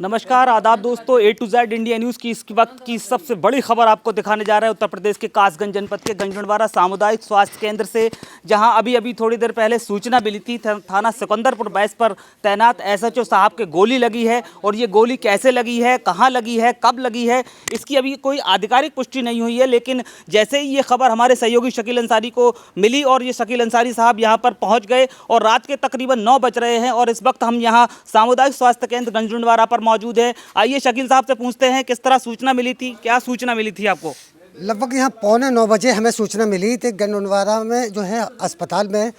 नमस्कार आदाब दोस्तों, ए टू जेड इंडिया न्यूज़ की इस वक्त की सबसे बड़ी खबर आपको दिखाने जा रहा है उत्तर प्रदेश के कासगंज जनपद के गंजड़वाड़ा सामुदायिक स्वास्थ्य केंद्र से, जहां अभी थोड़ी देर पहले सूचना मिली थी थाना सिकंदरपुर बैस पर तैनात एसएचओ साहब के गोली लगी है। और ये गोली कैसे लगी है, कहाँ लगी है, कब लगी है, इसकी अभी कोई आधिकारिक पुष्टि नहीं हुई है। लेकिन जैसे ही ये खबर हमारे सहयोगी शकील अंसारी को मिली और ये शकील अंसारी साहब यहाँ पर पहुँच गए और रात के तकरीबन 9 बज रहे हैं और इस वक्त हम यहाँ सामुदायिक स्वास्थ्य केंद्र गंजड़वाड़ा पर मौजूद है। आइए शकील साहब से पूछते हैं किस तरह सूचना मिली थी, क्या सूचना मिली थी आपको? लगभग यहाँ 9:15 बजे हमें सूचना मिली थी गंजड़वाड़ा में जो है अस्पताल में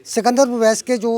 सिकंदरपुर बैस के जो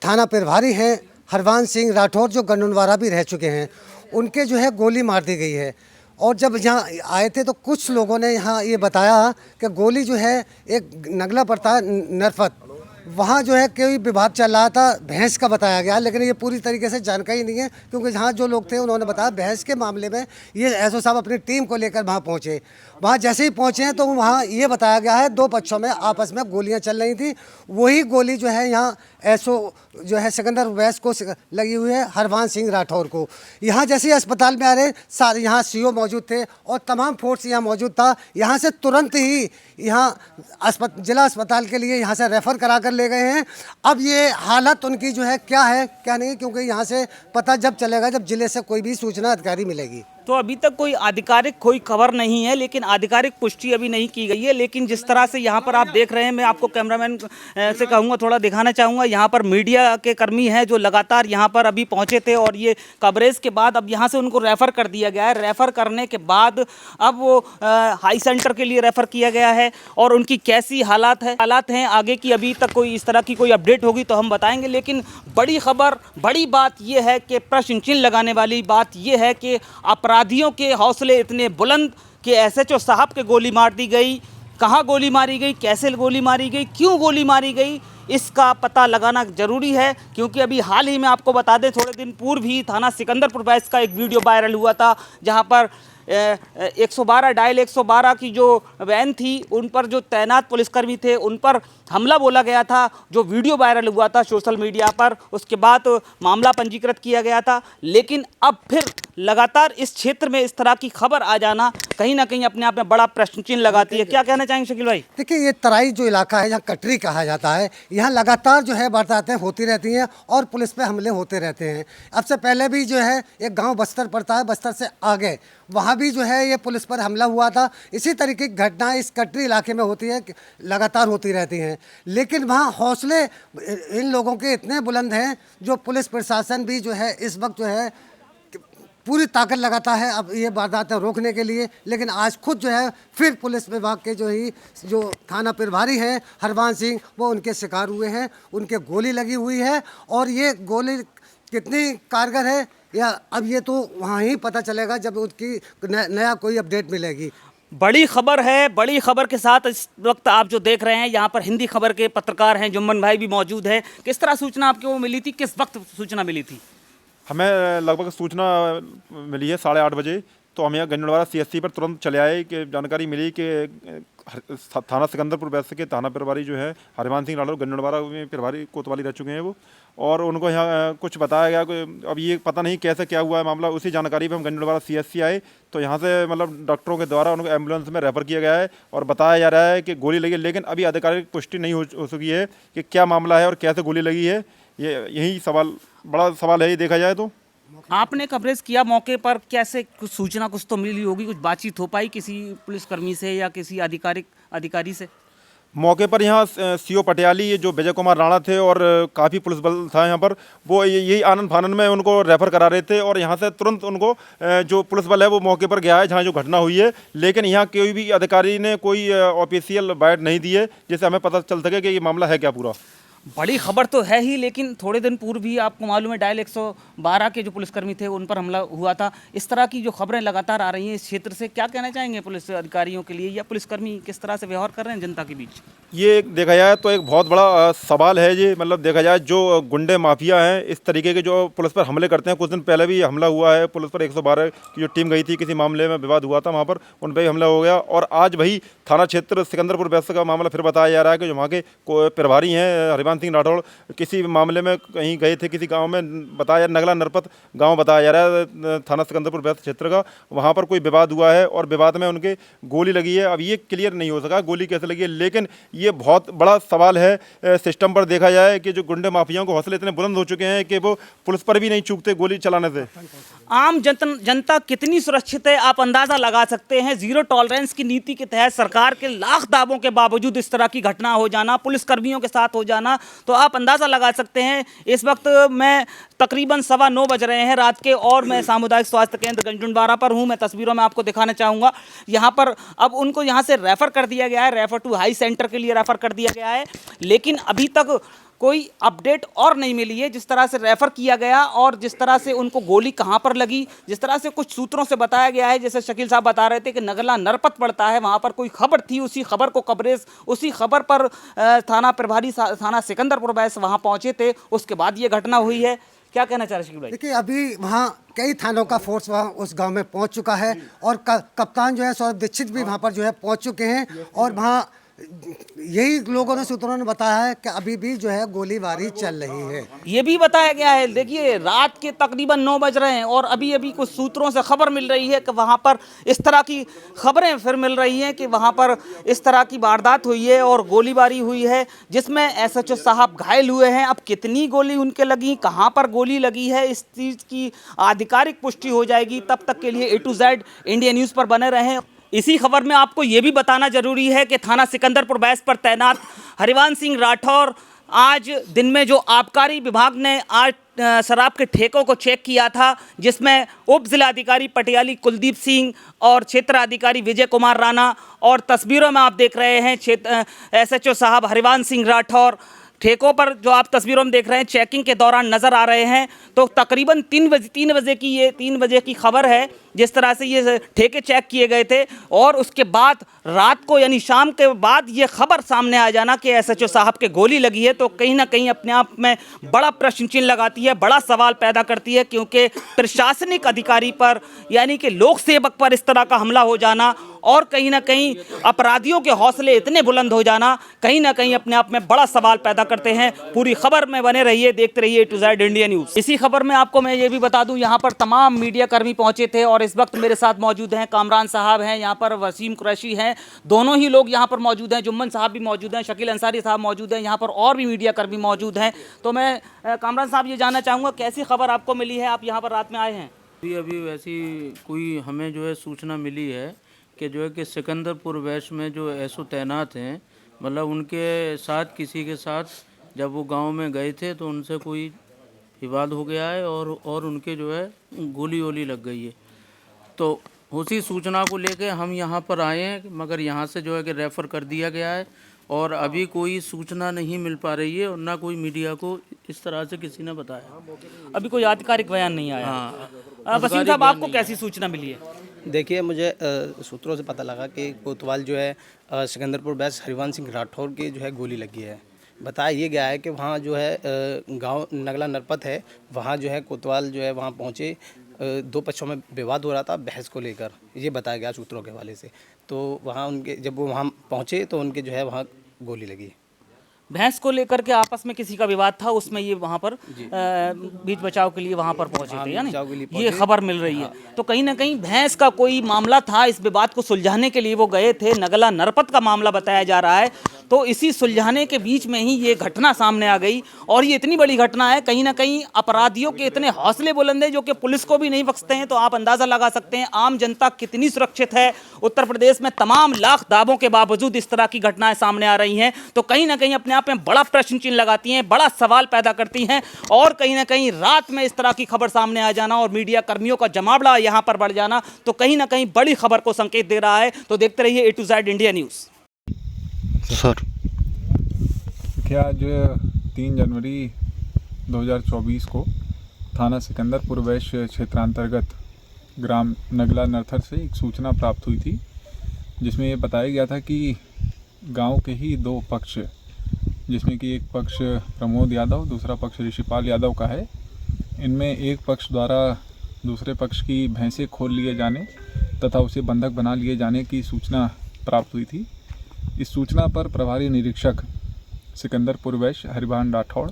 थाना प्रभारी हैं हरवान सिंह राठौर, जो गंजड़वाड़ा भी रह चुके हैं, उनके जो है गोली मार दी गई है। और जब यहाँ आए थे तो कुछ लोगों ने यहाँ ये बताया कि गोली जो है एक नगला पड़ता है नरफत, वहाँ जो है कोई विवाद चल रहा था, भैंस का बताया गया, लेकिन ये पूरी तरीके से जानकारी नहीं है क्योंकि जहाँ जो लोग थे उन्होंने बताया भैंस के मामले में ये एसओ साहब अपनी टीम को लेकर वहाँ पहुँचे। वहाँ जैसे ही पहुँचे हैं तो वहाँ ये बताया गया है 2 पक्षों में आपस में गोलियाँ चल रही थी। वही गोली जो है यहाँ एसओ जो है सिकंदरपुर बैस को लगी हुई है हरवान सिंह राठौर को। यहाँ जैसे ही अस्पताल में आ रहे सारे यहाँ सीओ मौजूद थे और तमाम फोर्स यहाँ मौजूद था। यहाँ से तुरंत ही यहाँ जिला अस्पताल के लिए यहाँ से रेफ़र करा कर ले गए हैं। अब ये हालत उनकी जो है क्या है क्या नहीं, क्योंकि यहाँ से पता जब चलेगा जब जिले से कोई भी सूचना अधिकारी मिलेगी। तो अभी तक कोई आधिकारिक कोई खबर नहीं है, लेकिन आधिकारिक पुष्टि अभी नहीं की गई है। लेकिन जिस तरह से यहाँ पर आप देख रहे हैं, मैं आपको कैमरामैन से कहूँगा थोड़ा दिखाना चाहूँगा, यहाँ पर मीडिया के कर्मी हैं जो लगातार यहाँ पर अभी पहुँचे थे और ये कवरेज के बाद अब यहाँ से उनको रेफ़र कर दिया गया है। रेफ़र करने के बाद अब वो हाई सेंटर के लिए रेफ़र किया गया है और उनकी कैसी हालात हैं आगे की अभी तक कोई इस तरह की कोई अपडेट होगी तो हम बताएंगे। लेकिन बड़ी खबर, बड़ी बात यह है कि प्रश्न चिन्ह लगाने वाली बात यह है कि अपराधियों के हौसले इतने बुलंद कि एसएचओ साहब के गोली मार दी गई। कहाँ गोली मारी गई, कैसे गोली मारी गई, क्यों गोली मारी गई, इसका पता लगाना जरूरी है। क्योंकि अभी हाल ही में आपको बता दें, थोड़े दिन पूर्व ही थाना सिकंदरपुर बैस का एक वीडियो वायरल हुआ था, जहां पर 112 डायल 112 की जो वैन थी उन पर जो तैनात पुलिसकर्मी थे उन पर हमला बोला गया था, जो वीडियो वायरल हुआ था सोशल मीडिया पर। उसके बाद मामला पंजीकृत किया गया था। लेकिन अब फिर लगातार इस क्षेत्र में इस तरह की खबर आ जाना कहीं ना कहीं अपने आप में बड़ा प्रश्न चिन्ह लगाती है। क्या कहना चाहेंगे शकील भाई? देखिए, ये तराई जो इलाका है, यहाँ कटरी कहा जाता है, यहाँ लगातार जो है वारदातें होती रहती हैं और पुलिस पे हमले होते रहते हैं। अब से पहले भी जो है एक गांव बस्तर पड़ता है, बस्तर से आगे वहाँ भी जो है ये पुलिस पर हमला हुआ था। इसी तरीके की घटनाएं इस कटरी इलाके में होती है, लगातार होती रहती हैं। लेकिन वहाँ हौसले इन लोगों के इतने बुलंद हैं, जो पुलिस प्रशासन भी जो है इस वक्त जो है पूरी ताकत लगाता है अब ये वारदातें रोकने के लिए। लेकिन आज खुद जो है फिर पुलिस विभाग के जो थाना प्रभारी हैं हरवान सिंह, वो उनके शिकार हुए हैं, उनके गोली लगी हुई है। और ये गोली कितनी कारगर है या अब ये तो वहाँ ही पता चलेगा जब उसकी नया कोई अपडेट मिलेगी। बड़ी खबर है, बड़ी खबर के साथ इस वक्त आप जो देख रहे हैं यहाँ पर हिंदी खबर के पत्रकार हैं जुम्मन भाई भी मौजूद है। किस तरह सूचना आपको वो मिली थी, किस वक्त सूचना मिली थी? हमें लगभग सूचना मिली है 8:30 बजे, तो हम यहाँ गंजड़वाड़ा सीएससी पर तुरंत चले आए कि जानकारी मिली कि थाना सिकंदरपुर बैस के थाना प्रभारी जो है हरवान सिंह राठौर, गंजड़वाड़ा में प्रभारी कोतवाली रह चुके हैं वो, और उनको यहाँ कुछ बताया गया। अब ये पता नहीं कैसे क्या हुआ है मामला, उसी जानकारी पे हम गंजड़वाड़ा सीएससी आए तो यहाँ से मतलब डॉक्टरों के द्वारा उनको एम्बुलेंस में रेफ़र किया गया है और बताया जा रहा है कि गोली लगी। लेकिन अभी आधिकारिक पुष्टि नहीं हो सकी है कि क्या मामला है और कैसे गोली लगी है। यही बड़ा सवाल है ये देखा जाए तो। आपने कवरेज किया मौके पर, कैसे कुछ सूचना कुछ तो मिली होगी, कुछ बातचीत हो पाई किसी पुलिसकर्मी से या किसी अधिकारी से? मौके पर यहाँ सीओ पटियाली जो विजय कुमार राणा थे और काफ़ी पुलिस बल था यहाँ पर, वो यही आनंद फानंद में उनको रेफ़र करा रहे थे और यहाँ से तुरंत उनको जो पुलिस बल है वो मौके पर गया है जहाँ जो घटना हुई है। लेकिन यहाँ कोई भी अधिकारी ने कोई ऑफिशियल बाइट नहीं दी है जिससे हमें पता चल सके कि ये मामला है क्या पूरा। बड़ी खबर तो है ही, लेकिन थोड़े दिन पूर्व भी आपको मालूम है डायल 112 के जो पुलिसकर्मी थे उन पर हमला हुआ था। इस तरह की जो खबरें लगातार आ रही हैं इस क्षेत्र से, क्या कहना चाहेंगे पुलिस अधिकारियों के लिए या पुलिसकर्मी किस तरह से व्यवहार कर रहे हैं जनता के बीच? ये देखा जाए तो एक बहुत बड़ा सवाल है ये। मतलब देखा जाए जो गुंडे माफिया हैं इस तरीके के जो पुलिस पर हमले करते हैं, कुछ दिन पहले भी हमला हुआ है पुलिस पर, 112 की जो टीम गई थी, किसी मामले में विवाद हुआ था वहाँ पर, उन पर भी हमला हो गया। और आज वही थाना क्षेत्र सिकंदरपुर बैस का मामला फिर बताया जा रहा है कि जो वहाँ के प्रभारी हैं हरवान हरिवंश सिंह राठौड़ किसी मामले में कहीं गए थे किसी गांव में, बताया नगला नरपत गांव बताया जा रहा है थाना सिकंदरपुर व्यस्त क्षेत्र का, वहां पर कोई विवाद हुआ है और विवाद में उनके गोली लगी है। अब ये क्लियर नहीं हो सका गोली कैसे लगी है, लेकिन ये बहुत बड़ा सवाल है सिस्टम पर देखा जाए कि जो गुंडे माफियाओं के हौसले इतने बुलंद हो चुके हैं कि वो पुलिस पर भी नहीं चूकते गोली चलाने से। आम जनता कितनी सुरक्षित है आप अंदाजा लगा सकते हैं। जीरो टॉलरेंस की नीति के तहत सरकार के लाख दावों के बावजूद इस तरह की घटना हो जाना, पुलिस कर्मियों के साथ हो जाना, तो आप अंदाजा लगा सकते हैं। इस वक्त मैं तकरीबन 9:15 बज रहे हैं रात के और मैं सामुदायिक स्वास्थ्य केंद्र गंजुनवारा पर हूं। मैं तस्वीरों में आपको दिखाना चाहूँगा। यहाँ पर अब उनको यहाँ से रेफ़र कर दिया गया है, रेफ़र टू हाई सेंटर के लिए रेफ़र कर दिया गया है, लेकिन अभी तक कोई अपडेट और नहीं मिली है। जिस तरह से रेफ़र किया गया और जिस तरह से उनको गोली कहाँ पर लगी, जिस तरह से कुछ सूत्रों से बताया गया है, जैसे शकील साहब बता रहे थे कि नगला नरपत पड़ता है, वहाँ पर कोई खबर थी, उसी खबर को कवरेज, उसी खबर पर थाना प्रभारी थाना सिकंदरपुर वैस वहाँ पहुँचे थे, उसके बाद ये घटना हुई है। क्या कहना चाह रहे शकील भाई? देखिए, अभी वहाँ कई थानों का फोर्स वहाँ उस गांव में पहुँच चुका है और कप्तान जो है सौरभ दीक्षित भी वहाँ पर जो है पहुँच चुके हैं और वहाँ यही लोगों ने सूत्रों ने बताया है कि अभी भी जो है गोलीबारी चल रही है। ये भी बताया गया है, देखिए रात के तकरीबन 9 बज रहे हैं और अभी कुछ सूत्रों से खबर मिल रही है कि वहाँ पर इस तरह की खबरें फिर मिल रही हैं कि वहाँ पर इस तरह की वारदात हुई है और गोलीबारी हुई है जिसमें SHO साहब घायल हुए हैं। अब कितनी गोली उनके लगी, कहाँ पर गोली लगी है, इस चीज़ की आधिकारिक पुष्टि हो जाएगी। तब तक के लिए A to Z India news पर बने रहें। इसी खबर में आपको ये भी बताना जरूरी है कि थाना सिकंदरपुर वैस पर तैनात हरिवंश सिंह राठौड़ आज दिन में जो आबकारी विभाग ने आज शराब के ठेकों को चेक किया था, जिसमें उप जिलाधिकारी पटियाली कुलदीप सिंह और क्षेत्र अधिकारी विजय कुमार राणा, और तस्वीरों में आप देख रहे हैं SHO साहब हरिवंश सिंह राठौड़ ठेकों पर जो आप तस्वीरों में देख रहे हैं चेकिंग के दौरान नज़र आ रहे हैं। तो तकरीबन 3 बजे की खबर है जिस तरह से ये ठेके चेक किए गए थे और उसके बाद रात को यानी शाम के बाद ये खबर सामने आ जाना कि SHO साहब के गोली लगी है, तो कहीं ना कहीं अपने आप में बड़ा प्रश्न चिन्ह लगाती है, बड़ा सवाल पैदा करती है, क्योंकि प्रशासनिक अधिकारी पर यानी कि लोक सेवक पर इस तरह का हमला हो जाना और कहीं ना कहीं अपराधियों के हौसले इतने बुलंद हो जाना कहीं ना कहीं अपने आप में बड़ा सवाल पैदा करते हैं। पूरी खबर में बने रहिए, देखते रहिए A to Z India news. इसी खबर में आपको मैं ये भी बता दूं, यहाँ पर तमाम मीडिया कर्मी पहुंचे थे और इस वक्त मेरे साथ मौजूद हैं कामरान साहब हैं, यहाँ पर वसीम कुरैशी हैं, दोनों ही लोग यहाँ पर मौजूद हैं, जुम्मन साहब भी मौजूद हैं, शकील अंसारी साहब मौजूद हैं, यहाँ पर और भी मीडिया कर्मी मौजूद हैं। तो मैं कामरान साहब ये जानना चाहूँगा कैसी खबर आपको मिली है, आप यहाँ पर रात में आए हैं? अभी वैसी कोई हमें जो है सूचना मिली है कि जो है कि सिकंदरपुर वैस में जो SO तैनात हैं, मतलब उनके साथ किसी के साथ जब वो गांव में गए थे तो उनसे कोई विवाद हो गया है और उनके जो है गोली वोली लग गई है। तो उसी सूचना को लेके हम यहाँ पर आए हैं, मगर यहाँ से जो है कि रेफ़र कर दिया गया है और अभी कोई सूचना नहीं मिल पा रही है और ना कोई मीडिया को इस तरह से किसी ने बताया। अभी कोई आधिकारिक बयान नहीं आया। हाँ, वसीम साहब आपको कैसी सूचना मिली है? देखिए, मुझे सूत्रों से पता लगा कि कोतवाल जो है सिकंदरपुर वैस हरिवंश सिंह राठौड़ की जो है गोली लगी है। बताया ये गया है कि वहाँ जो है गांव नगला नरपत है, वहाँ जो है कोतवाल जो है वहाँ पहुँचे, 2 पक्षों में विवाद हो रहा था बहस को लेकर, ये बताया गया सूत्रों के हवाले से। तो वहाँ उनके जब वो वहाँ पहुँचे तो उनके जो है वहाँ गोली लगी। भैंस को लेकर के आपस में किसी का विवाद था, उसमें ये वहाँ पर बीच बचाव के लिए वहाँ पर पहुँचे थे, यानी ये खबर मिल रही है। तो कहीं ना कहीं भैंस का कोई मामला था, इस विवाद को सुलझाने के लिए वो गए थे, नगला नरपत का मामला बताया जा रहा है। तो इसी सुलझाने के बीच में ही ये घटना सामने आ गई और ये इतनी बड़ी घटना है, कहीं ना कहीं अपराधियों के इतने हौसले बुलंद हैं जो कि पुलिस को भी नहीं बख्शते हैं। तो आप अंदाज़ा लगा सकते हैं आम जनता कितनी सुरक्षित है। उत्तर प्रदेश में तमाम लाख दावों के बावजूद इस तरह की घटनाएं सामने आ रही हैं, तो कहीं ना कहीं अपने आप में बड़ा प्रश्न चिन्ह लगाती हैं, बड़ा सवाल पैदा करती हैं और कहीं ना कहीं रात में इस तरह की खबर सामने आ जाना और मीडिया कर्मियों का जमावड़ा यहाँ पर बढ़ जाना तो कहीं ना कहीं बड़ी खबर को संकेत दे रहा है। तो देखते रहिए A to Z India news. Sir क्या आज 3 जनवरी 2024 को थाना सिकंदरपुर वैस क्षेत्रांतर्गत ग्राम नगला नरथर से एक सूचना प्राप्त हुई थी, जिसमें ये बताया गया था कि गांव के ही 2 पक्ष, जिसमें कि एक पक्ष प्रमोद यादव, दूसरा पक्ष ऋषिपाल यादव का है, इनमें एक पक्ष द्वारा दूसरे पक्ष की भैंसें खोल लिए जाने तथा उसे बंधक बना लिए जाने की सूचना प्राप्त हुई थी। इस सूचना पर प्रभारी निरीक्षक सिकंदरपुर वैश्य हरिभान राठौड़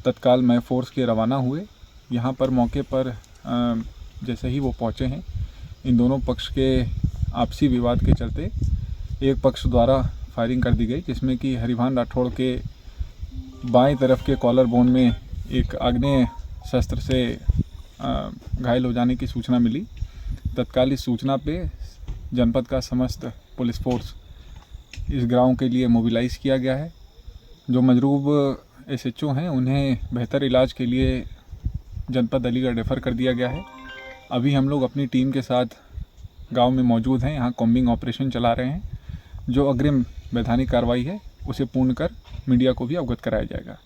तत्काल मैं फोर्स के रवाना हुए। यहाँ पर मौके पर जैसे ही वो पहुँचे हैं, इन दोनों पक्ष के आपसी विवाद के चलते एक पक्ष द्वारा फायरिंग कर दी गई, जिसमें कि हरिभान राठौड़ के बाएं तरफ के कॉलर बोन में एक आग्नेय शस्त्र से घायल हो जाने की सूचना मिली। तत्काल इस सूचना पे जनपद का समस्त पुलिस फोर्स इस गांव के लिए मोबिलाइज़ किया गया है। जो मजरूब SHO हैं उन्हें बेहतर इलाज के लिए जनपद अलीगढ़ रेफ़र कर दिया गया है। अभी हम लोग अपनी टीम के साथ गांव में मौजूद हैं, यहाँ कॉम्बिंग ऑपरेशन चला रहे हैं। जो अग्रिम वैधानिक कार्रवाई है उसे पूर्ण कर मीडिया को भी अवगत कराया जाएगा।